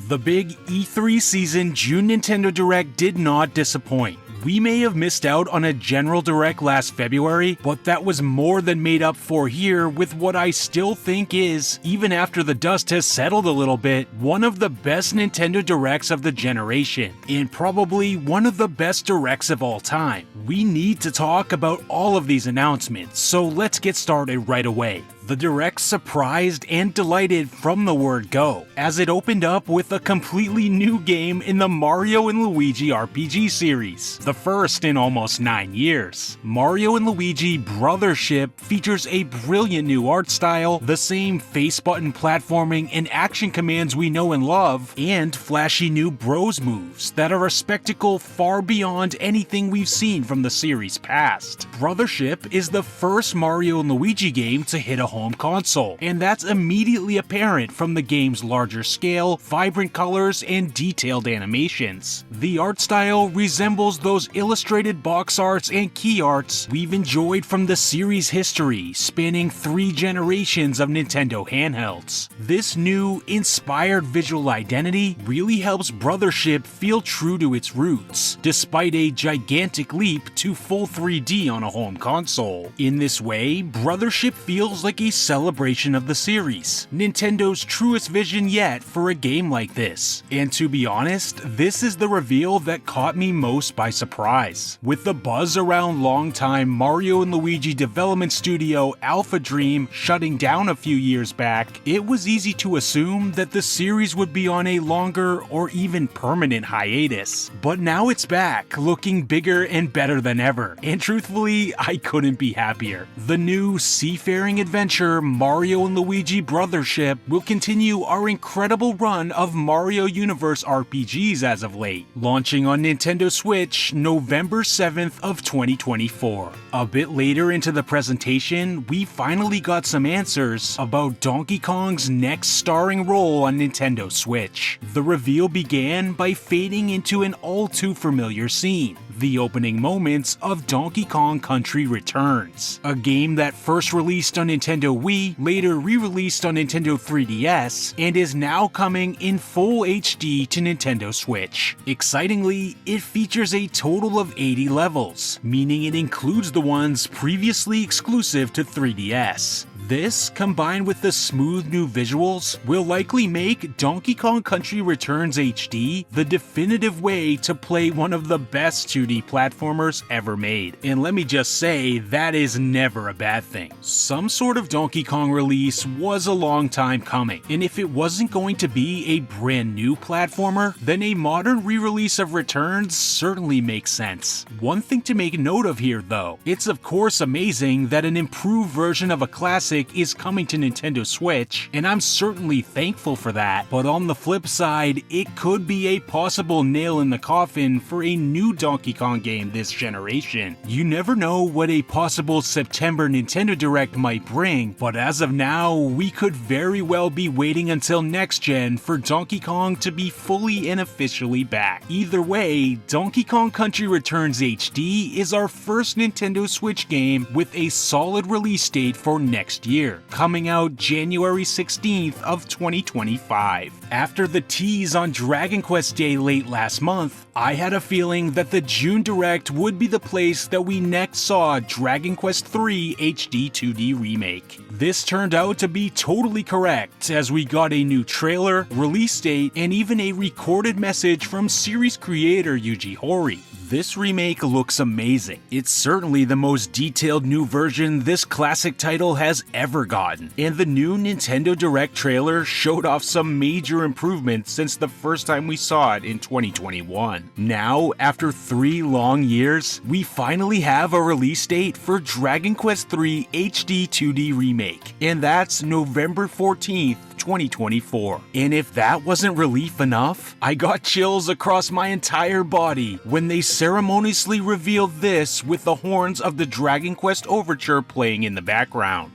The big E3 season June Nintendo Direct did not disappoint. We may have missed out on a general direct last February, but that was more than made up for here with what I still think is, even after the dust has settled a little bit, one of the best Nintendo Directs of the generation, and probably one of the best Directs of all time. We need to talk about all of these announcements, so let's get started right away. The Direct surprised and delighted from the word go, as it opened up with a completely new game in the Mario & Luigi RPG series, the first in almost 9 years. Mario & Luigi Brothership features a brilliant new art style, the same face button platforming and action commands we know and love, and flashy new bros moves that are a spectacle far beyond anything we've seen from the series past. Brothership is the first Mario & Luigi game to hit a home console, and that's immediately apparent from the game's larger scale, vibrant colors, and detailed animations. The art style resembles those illustrated box arts and key arts we've enjoyed from the series' history, spanning 3 generations of Nintendo handhelds. This new, inspired visual identity really helps Brothership feel true to its roots, despite a gigantic leap to full 3D on a home console. In this way, Brothership feels like a celebration of the series, Nintendo's truest vision yet for a game like this. And to be honest, this is the reveal that caught me most by surprise. With the buzz around longtime Mario & Luigi development studio Alpha Dream shutting down a few years back, it was easy to assume that the series would be on a longer or even permanent hiatus. But now it's back, looking bigger and better than ever, and truthfully, I couldn't be happier. The new seafaring adventure Mario & Luigi Brothership will continue our incredible run of Mario Universe RPGs as of late, launching on Nintendo Switch November 7th of 2024. A bit later into the presentation, we finally got some answers about Donkey Kong's next starring role on Nintendo Switch. The reveal began by fading into an all too familiar scene, the opening moments of Donkey Kong Country Returns, a game that first released on Nintendo Wii, later re-released on Nintendo 3DS, and is now coming in full HD to Nintendo Switch. Excitingly, it features a total of 80 levels, meaning it includes the ones previously exclusive to 3DS. This, combined with the smooth new visuals, will likely make Donkey Kong Country Returns HD the definitive way to play one of the best 2D platformers ever made. And let me just say, that is never a bad thing. Some sort of Donkey Kong release was a long time coming, and if it wasn't going to be a brand new platformer, then a modern re-release of Returns certainly makes sense. One thing to make note of here though, it's of course amazing that an improved version of a classic is coming to Nintendo Switch, and I'm certainly thankful for that, but on the flip side, it could be a possible nail in the coffin for a new Donkey Kong game this generation. You never know what a possible September Nintendo Direct might bring, but as of now, we could very well be waiting until next gen for Donkey Kong to be fully and officially back. Either way, Donkey Kong Country Returns HD is our first Nintendo Switch game with a solid release date for next year, coming out January 16th of 2025. After the tease on Dragon Quest Day late last month, I had a feeling that the June Direct would be the place that we next saw Dragon Quest III HD 2D Remake. This turned out to be totally correct, as we got a new trailer, release date, and even a recorded message from series creator Yuji Horii. This remake looks amazing. It's certainly the most detailed new version this classic title has ever gotten, and the new Nintendo Direct trailer showed off some major improvements since the first time we saw it in 2021. Now, after 3 long years, we finally have a release date for Dragon Quest III HD 2D Remake, and that's November 14th, 2024. And if that wasn't relief enough, I got chills across my entire body when they ceremoniously revealed this with the horns of the Dragon Quest Overture playing in the background.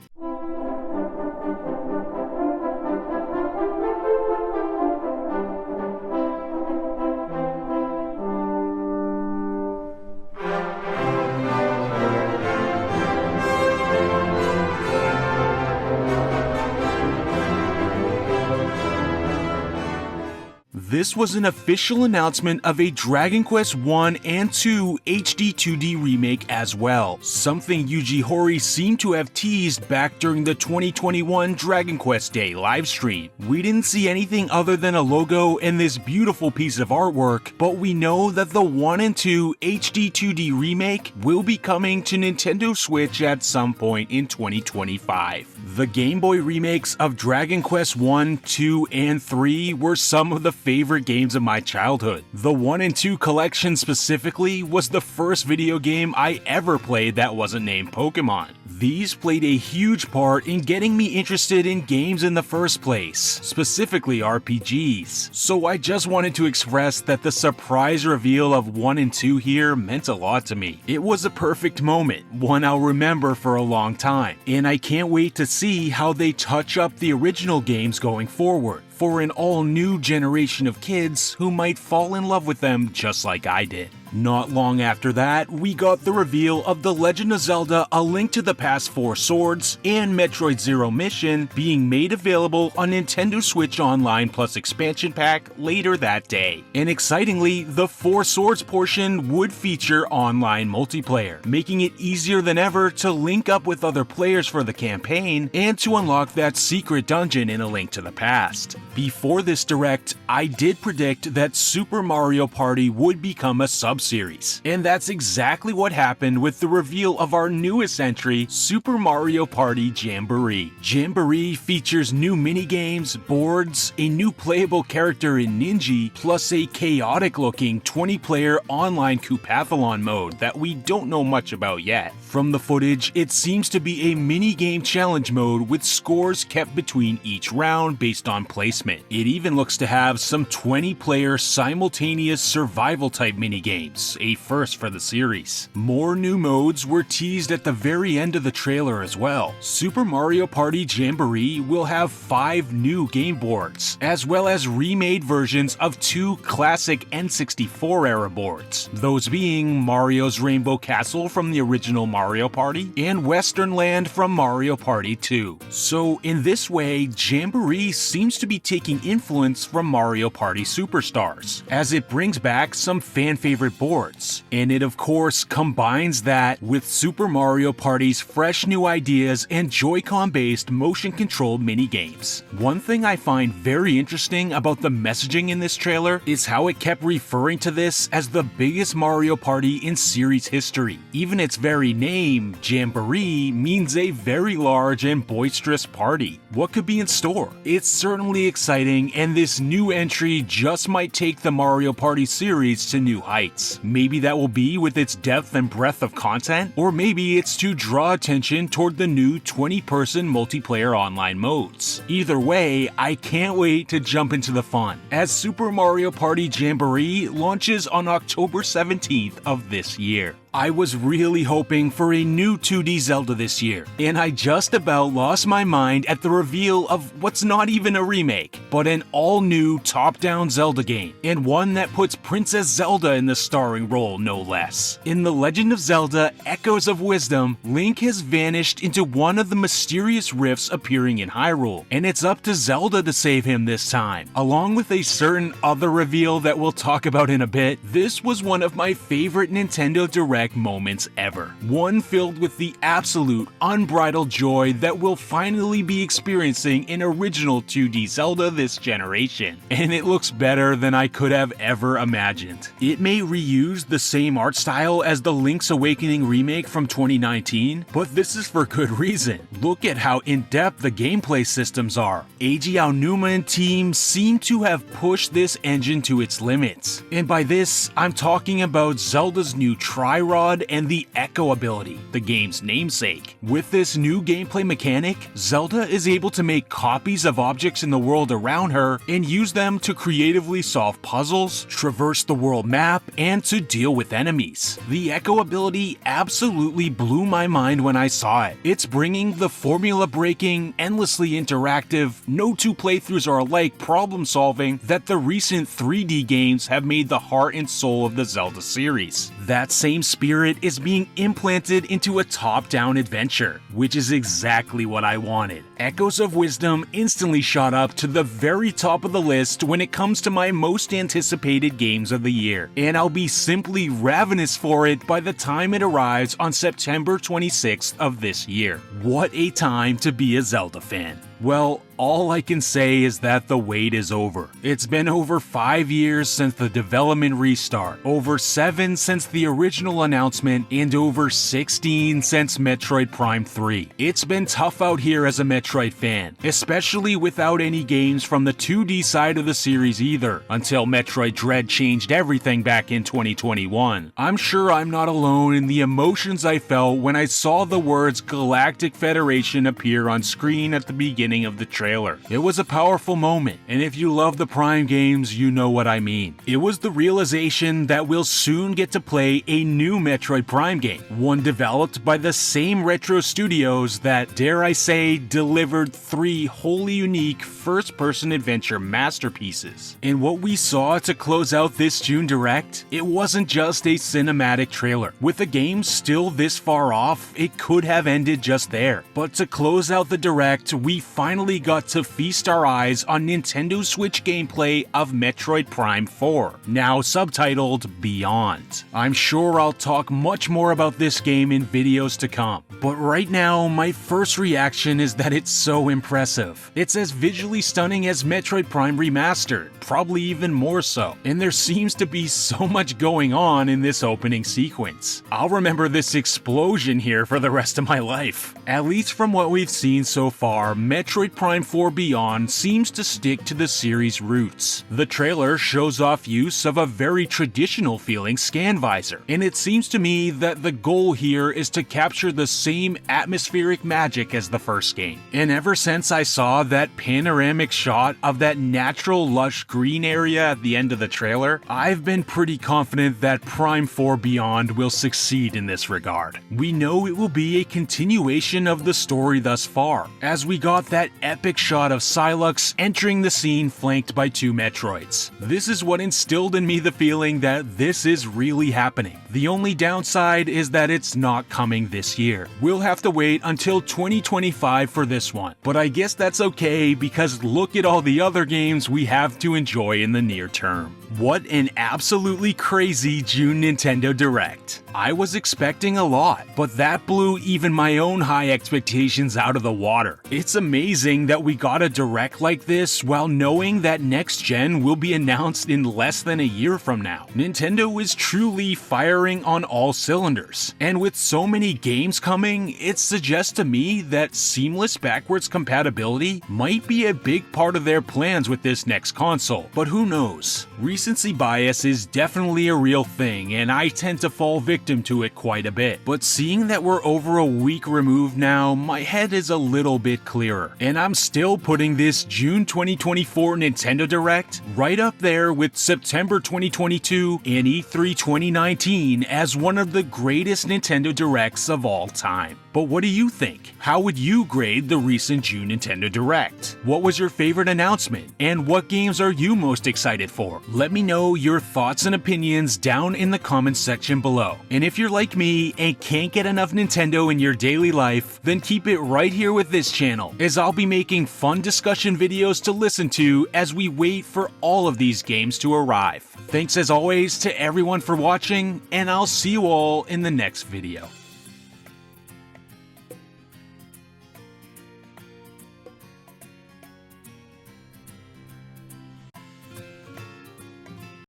This was an official announcement of a Dragon Quest 1 and 2 HD 2D remake as well, something Yuji Horii seemed to have teased back during the 2021 Dragon Quest Day livestream. We didn't see anything other than a logo and this beautiful piece of artwork, but we know that the 1 and 2 HD 2D remake will be coming to Nintendo Switch at some point in 2025. The Game Boy remakes of Dragon Quest 1, 2, and 3 were some of the favorite games of my childhood. The 1 and 2 collection specifically was the first video game I ever played that wasn't named Pokemon. These played a huge part in getting me interested in games in the first place, specifically RPGs. So I just wanted to express that the surprise reveal of 1 and 2 here meant a lot to me. It was a perfect moment, one I'll remember for a long time, and I can't wait to see how they touch up the original games going forward, for an all-new generation of kids who might fall in love with them just like I did. Not long after that, we got the reveal of The Legend of Zelda: A Link to the Past 4 Swords and Metroid Zero Mission being made available on Nintendo Switch Online Plus Expansion Pack later that day. And excitingly, the 4 Swords portion would feature online multiplayer, making it easier than ever to link up with other players for the campaign and to unlock that secret dungeon in A Link to the Past. Before this direct, I did predict that Super Mario Party would become a sub-series, and that's exactly what happened with the reveal of our newest entry, Super Mario Party Jamboree. Jamboree features new minigames, boards, a new playable character in Ninja, plus a chaotic-looking 20-player online Koopathlon mode that we don't know much about yet. From the footage, it seems to be a mini-game challenge mode with scores kept between each round based on placement. It even looks to have some 20-player simultaneous survival-type minigames, a first for the series. More new modes were teased at the very end of the trailer as well. Super Mario Party Jamboree will have 5 new game boards, as well as remade versions of 2 classic N64-era boards, those being Mario's Rainbow Castle from the original Mario Party and Western Land from Mario Party 2. So in this way, Jamboree seems to be taking influence from Mario Party Superstars, as it brings back some fan-favorite boards, and it of course combines that with Super Mario Party's fresh new ideas and Joy-Con-based motion-controlled minigames. One thing I find very interesting about the messaging in this trailer is how it kept referring to this as the biggest Mario Party in series history. Even its very name, Jamboree, means a very large and boisterous party. What could be in store? It's certainly exciting, and this new entry just might take the Mario Party series to new heights. Maybe that will be with its depth and breadth of content, or maybe it's to draw attention toward the new 20-person multiplayer online modes. Either way, I can't wait to jump into the fun, as Super Mario Party Jamboree launches on October 17th of this year. I was really hoping for a new 2D Zelda this year, and I just about lost my mind at the reveal of what's not even a remake, but an all-new top-down Zelda game, and one that puts Princess Zelda in the starring role, no less. In The Legend of Zelda: Echoes of Wisdom, Link has vanished into one of the mysterious rifts appearing in Hyrule, and it's up to Zelda to save him this time. Along with a certain other reveal that we'll talk about in a bit, this was one of my favorite Nintendo Direct moments ever. One filled with the absolute unbridled joy that we'll finally be experiencing in original 2D Zelda this generation. And it looks better than I could have ever imagined. It may reuse the same art style as the Link's Awakening remake from 2019, but this is for good reason. Look at how in-depth the gameplay systems are. Eiji Aonuma and team seem to have pushed this engine to its limits. And by this, I'm talking about Zelda's new Tri-Rod and the Echo ability, the game's namesake. With this new gameplay mechanic, Zelda is able to make copies of objects in the world around her and use them to creatively solve puzzles, traverse the world map, and to deal with enemies. The Echo ability absolutely blew my mind when I saw it. It's bringing the formula-breaking, endlessly interactive, no two playthroughs are alike problem solving that the recent 3D games have made the heart and soul of the Zelda series. That same spirit is being implanted into a top-down adventure, which is exactly what I wanted. Echoes of Wisdom instantly shot up to the very top of the list when it comes to my most anticipated games of the year, and I'll be simply ravenous for it by the time it arrives on September 26th of this year. What a time to be a Zelda fan. Well, all I can say is that the wait is over. It's been over 5 years since the development restart, over 7 since the original announcement, and over 16 since Metroid Prime 3. It's been tough out here as a Metroid fan, especially without any games from the 2D side of the series either, until Metroid Dread changed everything back in 2021. I'm sure I'm not alone in the emotions I felt when I saw the words Galactic Federation appear on screen at the beginning of the trailer. It was a powerful moment, and if you love the Prime games, you know what I mean. It was the realization that we'll soon get to play a new Metroid Prime game, one developed by the same retro studios that, dare I say, delivered 3 wholly unique first-person adventure masterpieces. And what we saw to close out this June Direct, it wasn't just a cinematic trailer. With the game still this far off, it could have ended just there. But to close out the Direct, we finally got to feast our eyes on Nintendo Switch gameplay of Metroid Prime 4, now subtitled Beyond. I'm sure I'll talk much more about this game in videos to come, but right now my first reaction is that it's so impressive. It's as visually stunning as Metroid Prime Remastered, probably even more so, and there seems to be so much going on in this opening sequence. I'll remember this explosion here for the rest of my life. At least from what we've seen so far, Metroid Prime 4 Beyond seems to stick to the series' roots. The trailer shows off use of a very traditional feeling scan visor, and it seems to me that the goal here is to capture the same atmospheric magic as the first game. And ever since I saw that panoramic shot of that natural lush green area at the end of the trailer, I've been pretty confident that Prime 4 Beyond will succeed in this regard. We know it will be a continuation of the story thus far, as we got that epic shot of Sylux entering the scene flanked by 2 Metroids. This is what instilled in me the feeling that this is really happening. The only downside is that it's not coming this year. We'll have to wait until 2025 for this one, but I guess that's okay because look at all the other games we have to enjoy in the near term. What an absolutely crazy June Nintendo Direct. I was expecting a lot, but that blew even my own high expectations out of the water. It's amazing that we got a Direct like this while knowing that next gen will be announced in less than a year from now. Nintendo is truly firing on all cylinders, and with so many games coming, it suggests to me that seamless backwards compatibility might be a big part of their plans with this next console, but who knows? Recency bias is definitely a real thing, and I tend to fall victim to it quite a bit. But seeing that we're over a week removed now, my head is a little bit clearer, and I'm still putting this June 2024 Nintendo Direct right up there with September 2022 and E3 2019 as one of the greatest Nintendo Directs of all time. But what do you think? How would you grade the recent June Nintendo Direct? What was your favorite announcement? And what games are you most excited for? Let me know your thoughts and opinions down in the comments section below. And if you're like me and can't get enough Nintendo in your daily life, then keep it right here with this channel, as I'll be making fun discussion videos to listen to as we wait for all of these games to arrive. Thanks as always to everyone for watching, and I'll see you all in the next video.